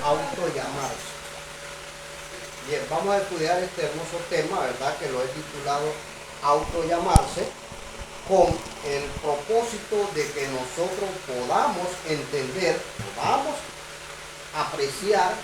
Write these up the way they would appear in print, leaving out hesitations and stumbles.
autollamarse. Bien, vamos a estudiar este hermoso tema, ¿verdad? Que lo he titulado autollamarse, con el propósito de que nosotros podamos entender, podamos apreciar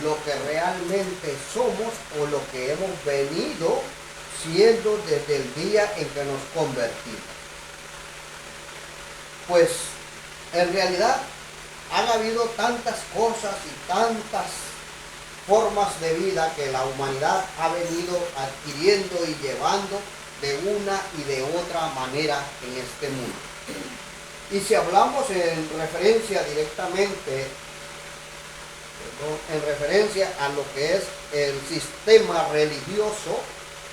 lo que realmente somos o lo que hemos venido siendo desde el día en que nos convertimos. Pues en realidad han habido tantas cosas y tantas formas de vida que la humanidad ha venido adquiriendo y llevando de una y de otra manera en este mundo. Y si hablamos en referencia directamente, en referencia a lo que es el sistema religioso,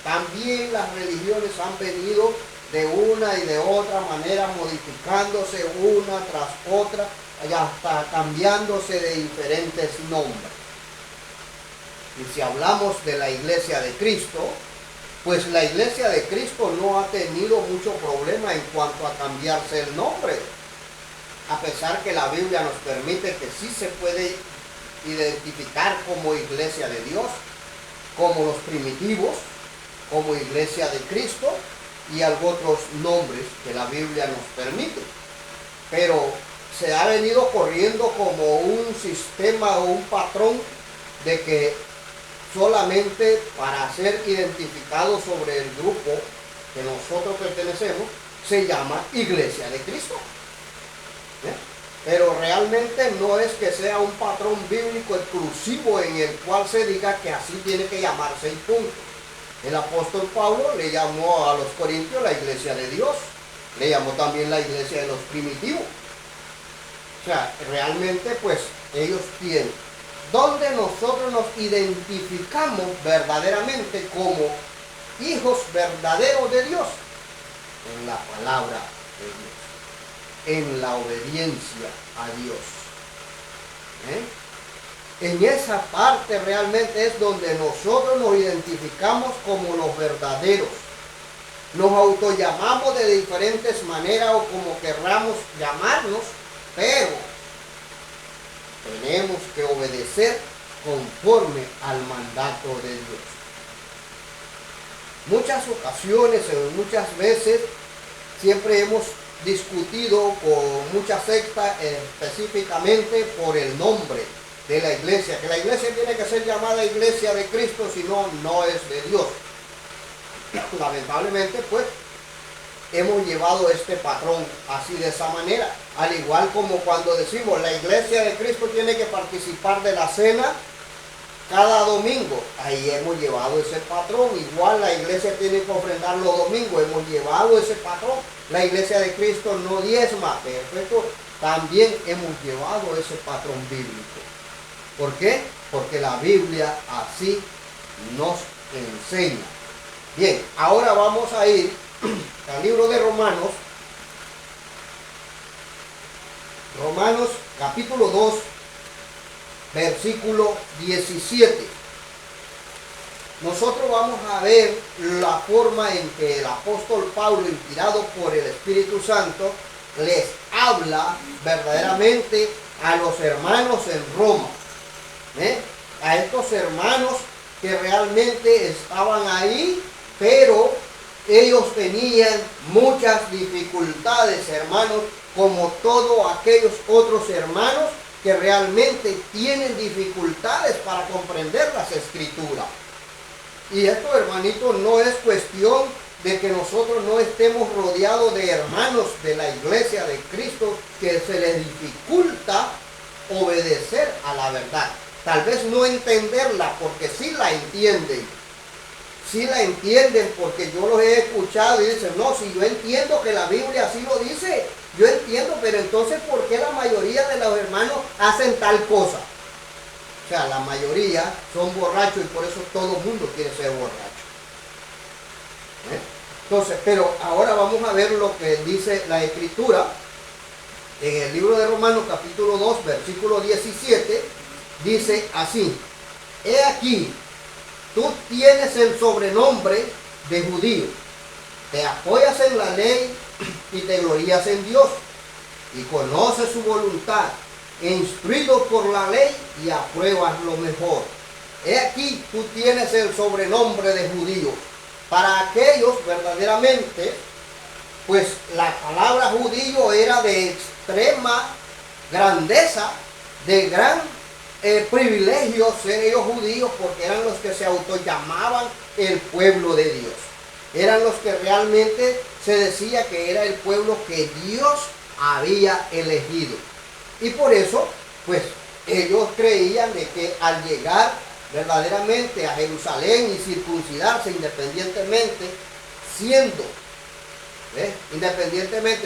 también las religiones han venido de una y de otra manera modificándose una tras otra y hasta cambiándose de diferentes nombres. Y si hablamos de la Iglesia de Cristo, pues la Iglesia de Cristo no ha tenido mucho problema en cuanto a cambiarse el nombre, a pesar que la Biblia nos permite que sí se puede identificar como Iglesia de Dios, como los primitivos, como Iglesia de Cristo y algunos otros nombres que la Biblia nos permite. Pero se ha venido corriendo como un sistema o un patrón de que solamente para ser identificado sobre el grupo que nosotros pertenecemos se llama Iglesia de Cristo. Pero realmente no es que sea un patrón bíblico exclusivo en el cual se diga que así tiene que llamarse y punto. El apóstol Pablo le llamó a los corintios la Iglesia de Dios, le llamó también la Iglesia de los primitivos. O sea, realmente pues ellos tienen. Donde nosotros nos identificamos verdaderamente como hijos verdaderos de Dios, en la palabra de Dios, en la obediencia a Dios. En esa parte realmente es donde nosotros nos identificamos como los verdaderos. Nos autollamamos de diferentes maneras o como querramos llamarnos, pero tenemos que obedecer conforme al mandato de Dios. Muchas ocasiones, muchas veces, siempre hemos discutido con muchas sectas específicamente por el nombre de la iglesia, que la iglesia tiene que ser llamada Iglesia de Cristo, si no, no es de Dios. Lamentablemente, pues, hemos llevado este patrón así de esa manera, al igual como cuando decimos la Iglesia de Cristo tiene que participar de la cena cada domingo, ahí hemos llevado ese patrón. Igual la iglesia tiene que ofrendar los domingos, hemos llevado ese patrón. La Iglesia de Cristo no diezma, perfecto, también hemos llevado ese patrón bíblico. ¿Por qué? Porque la Biblia así nos enseña. Bien, ahora vamos a ir al libro de Romanos, Romanos capítulo 2, versículo 17. Nosotros vamos a ver la forma en que el apóstol Pablo, inspirado por el Espíritu Santo, les habla verdaderamente a los hermanos en Roma. A estos hermanos que realmente estaban ahí, pero ellos tenían muchas dificultades, hermanos, como todos aquellos otros hermanos que realmente tienen dificultades para comprender las Escrituras. Y esto, hermanitos, no es cuestión de que nosotros no estemos rodeados de hermanos de la Iglesia de Cristo que se les dificulta obedecer a la verdad. Tal vez no entenderla, porque sí la entienden. Sí la entienden, porque yo los he escuchado y dicen, no, si yo entiendo que la Biblia así lo dice, yo entiendo, pero entonces ¿por qué la mayoría de los hermanos hacen tal cosa? O sea, la mayoría son borrachos y por eso todo el mundo quiere ser borracho. Entonces, pero ahora vamos a ver lo que dice la Escritura en el libro de Romanos capítulo 2, versículo 17, dice así: he aquí, tú tienes el sobrenombre de judío, te apoyas en la ley y te glorías en Dios, y conoces su voluntad, instruido por la ley y apruebas lo mejor. He aquí, tú tienes el sobrenombre de judío. Para aquellos verdaderamente, pues la palabra judío era de extrema grandeza, de gran privilegio ser ellos judíos, porque eran los que se autollamaban el pueblo de Dios. Eran los que realmente se decía que era el pueblo que Dios había elegido. Y por eso, pues ellos creían de que al llegar verdaderamente a Jerusalén y circuncidarse independientemente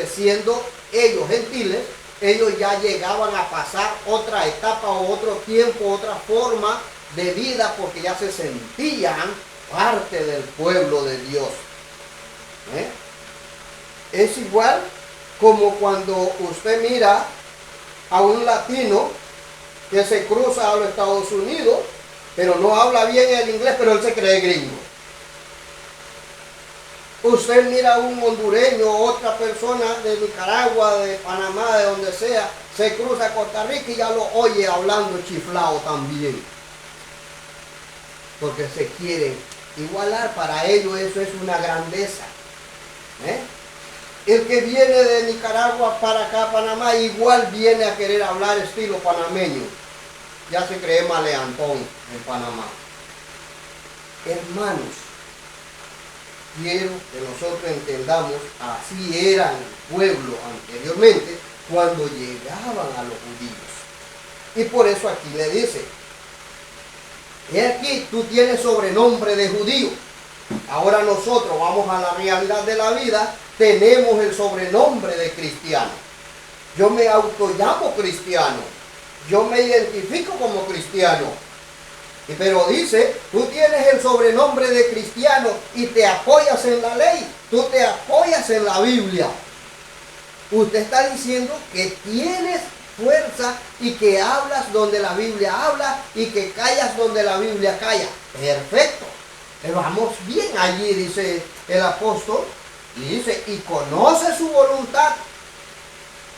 siendo ellos gentiles, ellos ya llegaban a pasar otra etapa o otro tiempo, otra forma de vida, porque ya se sentían parte del pueblo de Dios. Es igual como cuando usted mira a un latino que se cruza a los Estados Unidos, pero no habla bien el inglés, pero él se cree gringo. Usted mira a un hondureño, otra persona de Nicaragua, de Panamá, de donde sea, se cruza a Costa Rica y ya lo oye hablando chiflado también. Porque se quieren igualar, para ellos eso es una grandeza. El que viene de Nicaragua para acá, Panamá, igual viene a querer hablar estilo panameño. Ya se cree maleantón en Panamá. Hermanos, quiero que nosotros entendamos, así era el pueblo anteriormente cuando llegaban a los judíos. Y por eso aquí le dice, he aquí, tú tienes sobrenombre de judío. Ahora nosotros vamos a la realidad de la vida, tenemos el sobrenombre de cristiano. Yo me autollamo cristiano, yo me identifico como cristiano. Pero dice, tú tienes el sobrenombre de cristiano y te apoyas en la ley, tú te apoyas en la Biblia. Usted está diciendo que tienes fuerza y que hablas donde la Biblia habla y que callas donde la Biblia calla. Perfecto. Vamos bien allí, dice el apóstol, y dice, y conoce su voluntad.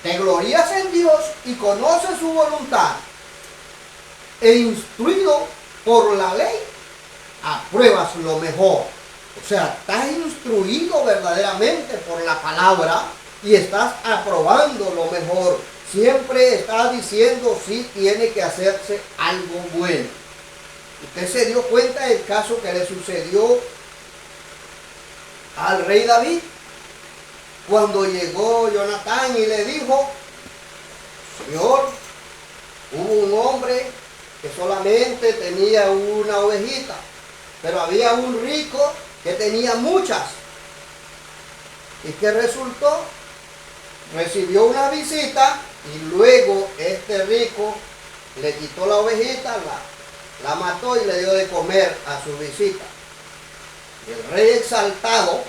Te glorías en Dios y conoce su voluntad. E instruido por la ley, apruebas lo mejor. O sea, estás instruido verdaderamente por la palabra y estás aprobando lo mejor. Siempre estás diciendo si tiene que hacerse algo bueno. Usted se dio cuenta del caso que le sucedió al rey David, cuando llegó Jonatán y le dijo, Señor, hubo un hombre que solamente tenía una ovejita, pero había un rico que tenía muchas. ¿Y qué resultó? Recibió una visita y luego este rico le quitó la ovejita, la mató y le dio de comer a su visita. Y el rey exaltado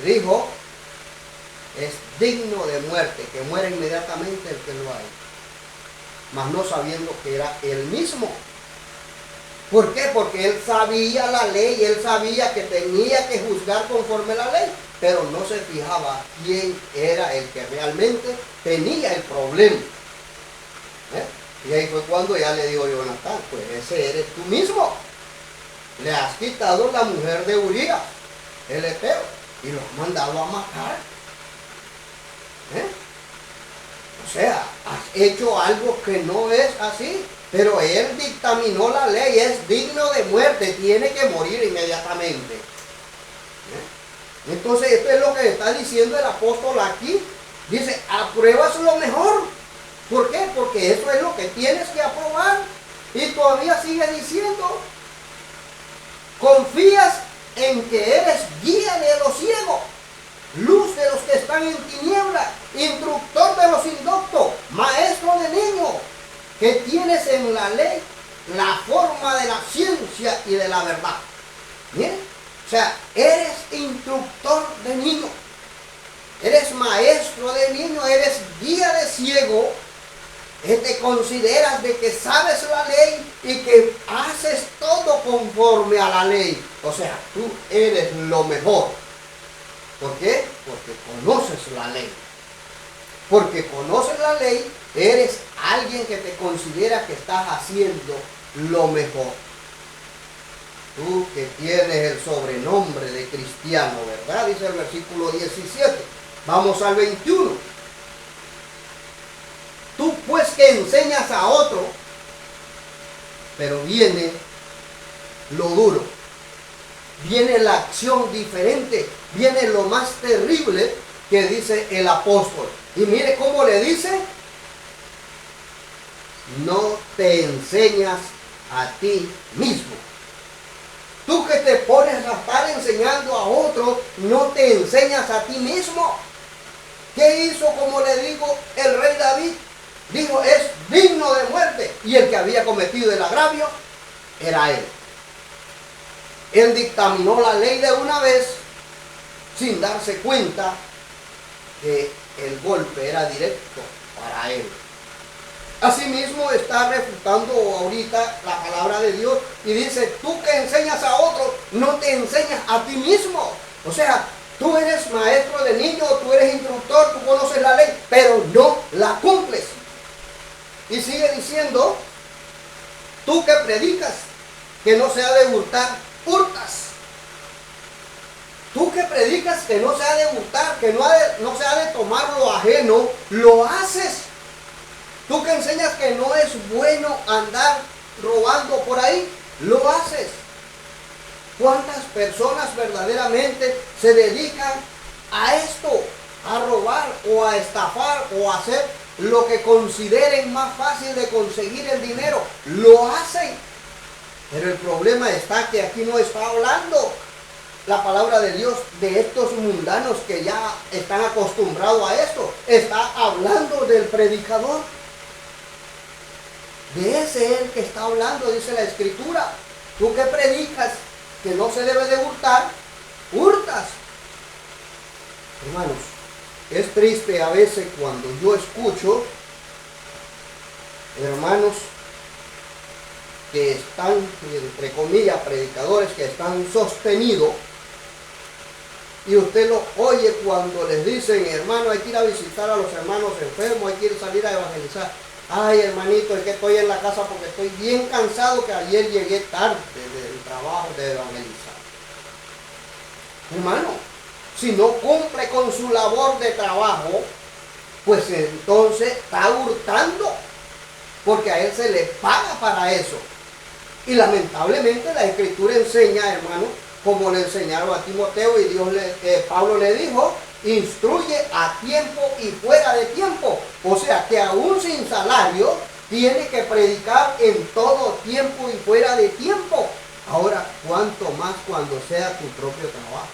dijo, es digno de muerte, que muera inmediatamente el que lo ha hecho. Mas no sabiendo que era él mismo. ¿Por qué? Porque él sabía la ley, él sabía que tenía que juzgar conforme a la ley, pero no se fijaba quién era el que realmente tenía el problema. Y ahí fue cuando ya le dijo Jonatán, pues ese eres tú mismo. Le has quitado la mujer de Urías, el heteo, y lo has mandado a matar. O sea, has hecho algo que no es así, pero él dictaminó la ley, es digno de muerte, tiene que morir inmediatamente. Entonces esto es lo que está diciendo el apóstol aquí. Dice, apruebas lo mejor. ¿Por qué? Porque eso es lo que tienes que aprobar. Y todavía sigue diciendo, confías en que eres guía de los ciegos, luz de los que están en tinieblas, instructor de los indoctos, maestro de niños, que tienes en la ley la forma de la ciencia y de la verdad. ¿Bien? O sea, eres instructor de niños, eres maestro de niños, eres guía de ciego, te consideras de que sabes la ley y que haces todo conforme a la ley. O sea, tú eres lo mejor. ¿Por qué? Porque conoces la ley. Porque conoces la ley, eres alguien que te considera que estás haciendo lo mejor. Tú que tienes el sobrenombre de cristiano, ¿verdad? Dice el versículo 17. Vamos al 21. Tú pues que enseñas a otro, pero viene lo duro, viene la acción diferente, viene lo más terrible que dice el apóstol. Y mire cómo le dice: no te enseñas a ti mismo. Tú que te pones a estar enseñando a otros, no te enseñas a ti mismo. ¿Qué hizo? Como le digo, el rey David dijo: es digno de muerte. Y el que había cometido el agravio era él. Él dictaminó la ley de una vez sin darse cuenta que el golpe era directo para él. Asimismo está refutando ahorita la palabra de Dios y dice: tú que enseñas a otros, no te enseñas a ti mismo. O sea, tú eres maestro de niños, tú eres instructor, tú conoces la ley, pero no la cumples. Y sigue diciendo: tú que predicas que no se ha de hurtar, hurtas. Tú que predicas que no se ha de hurtar, que no se ha de tomar lo ajeno, lo haces. Tú que enseñas que no es bueno andar robando por ahí, lo haces. ¿Cuántas personas verdaderamente se dedican a esto? A robar o a estafar o a hacer lo que consideren más fácil de conseguir el dinero. Lo hacen. Pero el problema está que aquí no está hablando la palabra de Dios de estos mundanos que ya están acostumbrados a esto. Está hablando del predicador. De ese es el que está hablando, dice la Escritura. Tú que predicas que no se debe de hurtar, hurtas. Hermanos, es triste a veces cuando yo escucho hermanos que están, entre comillas, predicadores que están sostenidos, y usted lo oye cuando les dicen: hermano, hay que ir a visitar a los hermanos enfermos, hay que ir a salir a evangelizar. Ay, hermanito, es que estoy en la casa porque estoy bien cansado, que ayer llegué tarde del trabajo de evangelizar. Hermano, si no cumple con su labor de trabajo, pues entonces está hurtando, porque a él se le paga para eso. Y lamentablemente la Escritura enseña, hermano, como le enseñaron a Timoteo, y Pablo le dijo: instruye a tiempo y fuera de tiempo. O sea que aún sin salario tiene que predicar en todo tiempo y fuera de tiempo. Ahora, ¿cuánto más cuando sea tu propio trabajo?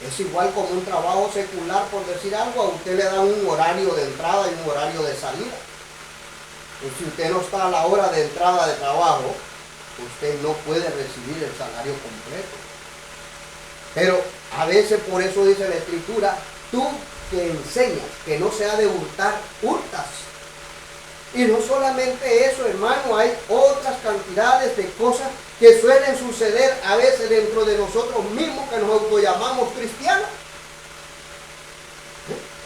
Es igual como un trabajo secular, por decir algo. A usted le dan un horario de entrada y un horario de salida. Y si usted no está a la hora de entrada de trabajo, usted no puede recibir el salario completo. Pero a veces, por eso dice la Escritura: tú que enseñas que no se ha de hurtar, hurtas. Y no solamente eso, hermano, hay otras cantidades de cosas que suelen suceder a veces dentro de nosotros mismos, que nos autollamamos cristianos.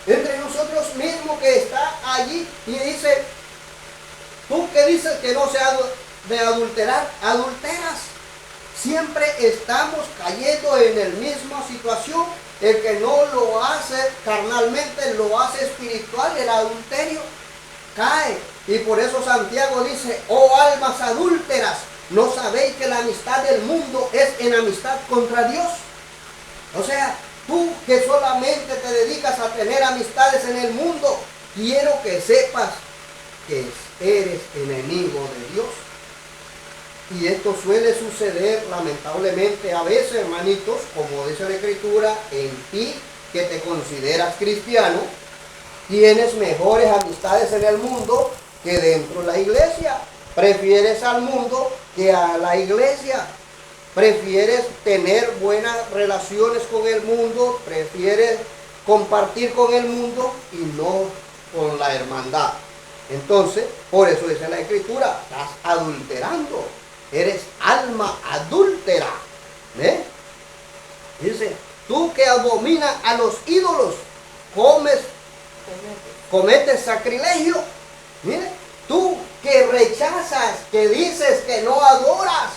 Entre nosotros mismos, que está allí y dice: tú que dices que no se ha de adulterar, adulteras. Siempre estamos cayendo en la misma situación. El que no lo hace carnalmente, lo hace espiritual, el adulterio cae. Y por eso Santiago dice: oh almas adúlteras, ¿no sabéis que la amistad del mundo es enemistad contra Dios? O sea, tú que solamente te dedicas a tener amistades en el mundo, quiero que sepas que eres enemigo de Dios. Y esto suele suceder lamentablemente a veces, hermanitos, como dice la Escritura: en ti que te consideras cristiano, tienes mejores amistades en el mundo que dentro de la iglesia. Prefieres al mundo que a la iglesia. Prefieres tener buenas relaciones con el mundo, prefieres compartir con el mundo y no con la hermandad. Entonces, por eso dice la Escritura: estás adulterando. Eres alma adúltera. Dice: tú que abominas a los ídolos, cometes sacrilegio. Mire, tú que rechazas, que dices que no adoras,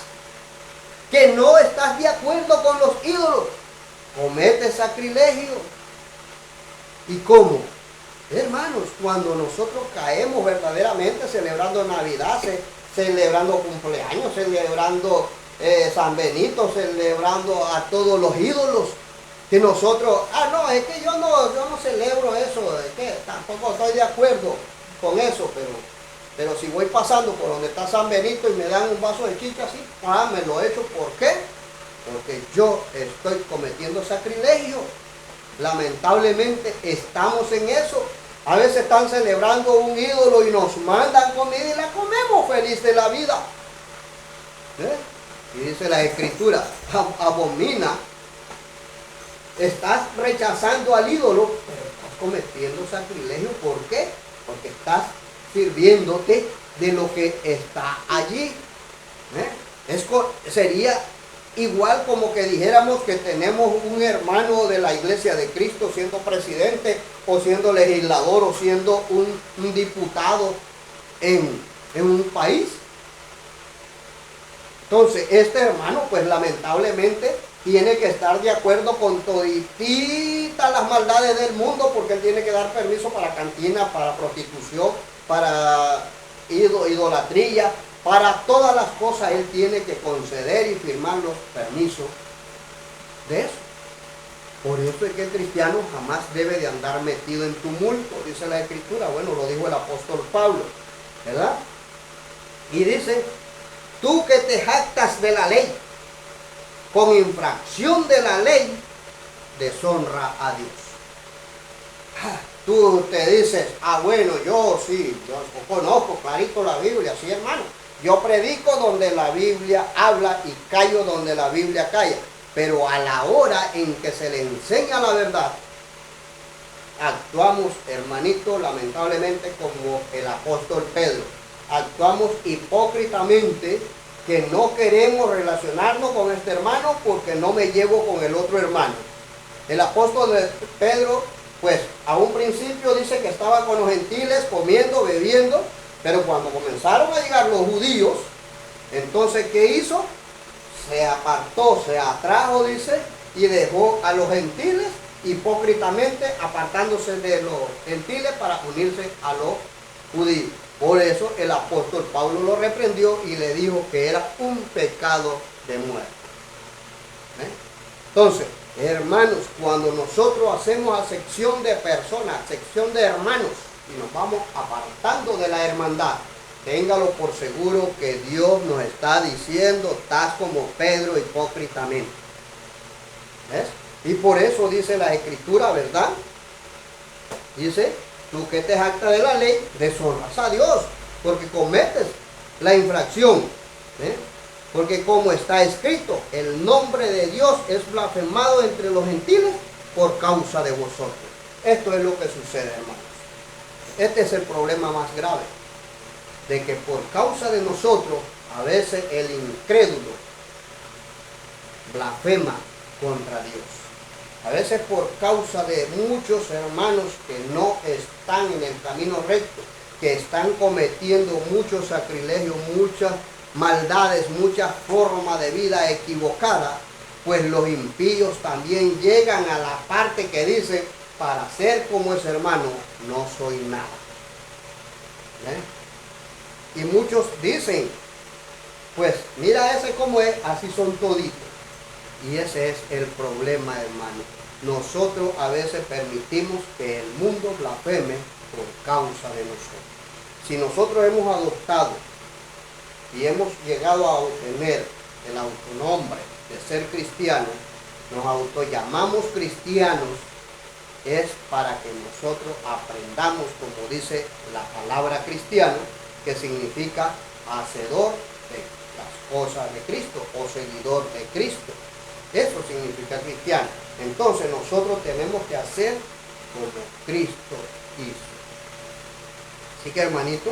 que no estás de acuerdo con los ídolos, cometes sacrilegio. ¿Y cómo? Hermanos, cuando nosotros caemos verdaderamente celebrando Navidad, celebrando cumpleaños, celebrando San Benito, celebrando a todos los ídolos, que nosotros, no, es que yo no celebro eso, es que tampoco estoy de acuerdo con eso, pero si voy pasando por donde está San Benito y me dan un vaso de chicha así, me lo echo. ¿Por qué? Porque yo estoy cometiendo sacrilegio. Lamentablemente estamos en eso. A veces están celebrando un ídolo y nos mandan comida y la comemos feliz de la vida. Y dice la Escritura, abomina. Estás rechazando al ídolo, pero estás cometiendo sacrilegio. ¿Por qué? Porque estás sirviéndote de lo que está allí. Sería igual como que dijéramos que tenemos un hermano de la Iglesia de Cristo siendo presidente o siendo legislador o siendo un diputado en un país. Entonces este hermano pues lamentablemente tiene que estar de acuerdo con todititas las maldades del mundo, porque él tiene que dar permiso para cantina, para prostitución, para idolatría, para todas las cosas él tiene que conceder y firmar los permisos de eso. Por eso es que el cristiano jamás debe de andar metido en tumulto, dice la Escritura. Bueno, lo dijo el apóstol Pablo, ¿verdad? Y dice, tú que te jactas de la ley, con infracción de la ley, deshonra a Dios. Tú te dices, bueno, yo conozco clarito la Biblia, sí, hermano. Yo predico donde la Biblia habla y callo donde la Biblia calla. Pero a la hora en que se le enseña la verdad, actuamos, hermanito, lamentablemente como el apóstol Pedro. Actuamos hipócritamente, que no queremos relacionarnos con este hermano porque no me llevo con el otro hermano. El apóstol Pedro, pues a un principio dice que estaba con los gentiles comiendo, bebiendo, pero cuando comenzaron a llegar los judíos, entonces ¿qué hizo? Se apartó, se atrajo, dice, y dejó a los gentiles hipócritamente apartándose de los gentiles para unirse a los judíos. Por eso el apóstol Pablo lo reprendió y le dijo que era un pecado de muerte. Entonces, hermanos, cuando nosotros hacemos acepción de personas, acepción de hermanos, y nos vamos apartando de la hermandad, téngalo por seguro que Dios nos está diciendo, estás como Pedro hipócritamente. ¿Ves? Y por eso dice la Escritura, ¿verdad? Dice, tú que te jactas de la ley, deshonras a Dios, porque cometes la infracción. Porque como está escrito, el nombre de Dios es blasfemado entre los gentiles por causa de vosotros. Esto es lo que sucede, hermanos. Este es el problema más grave, de que por causa de nosotros, a veces el incrédulo blasfema contra Dios. A veces por causa de muchos hermanos que no están en el camino recto, que están cometiendo muchos sacrilegios, muchas maldades, muchas formas de vida equivocadas, pues los impíos también llegan a la parte que dice, para ser como ese hermano, no soy nada. Y muchos dicen, pues mira ese como es, así son toditos. Y ese es el problema, hermano. Nosotros a veces permitimos que el mundo blasfeme por causa de nosotros. Si nosotros hemos adoptado y hemos llegado a obtener el autonombre de ser cristianos, nos autollamamos cristianos, es para que nosotros aprendamos, como dice la palabra cristiano, que significa hacedor de las cosas de Cristo o seguidor de Cristo. Eso significa cristiano. Entonces nosotros tenemos que hacer como Cristo hizo. Así que, hermanito,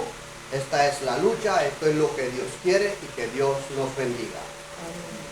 esta es la lucha, esto es lo que Dios quiere y que Dios nos bendiga. Amén.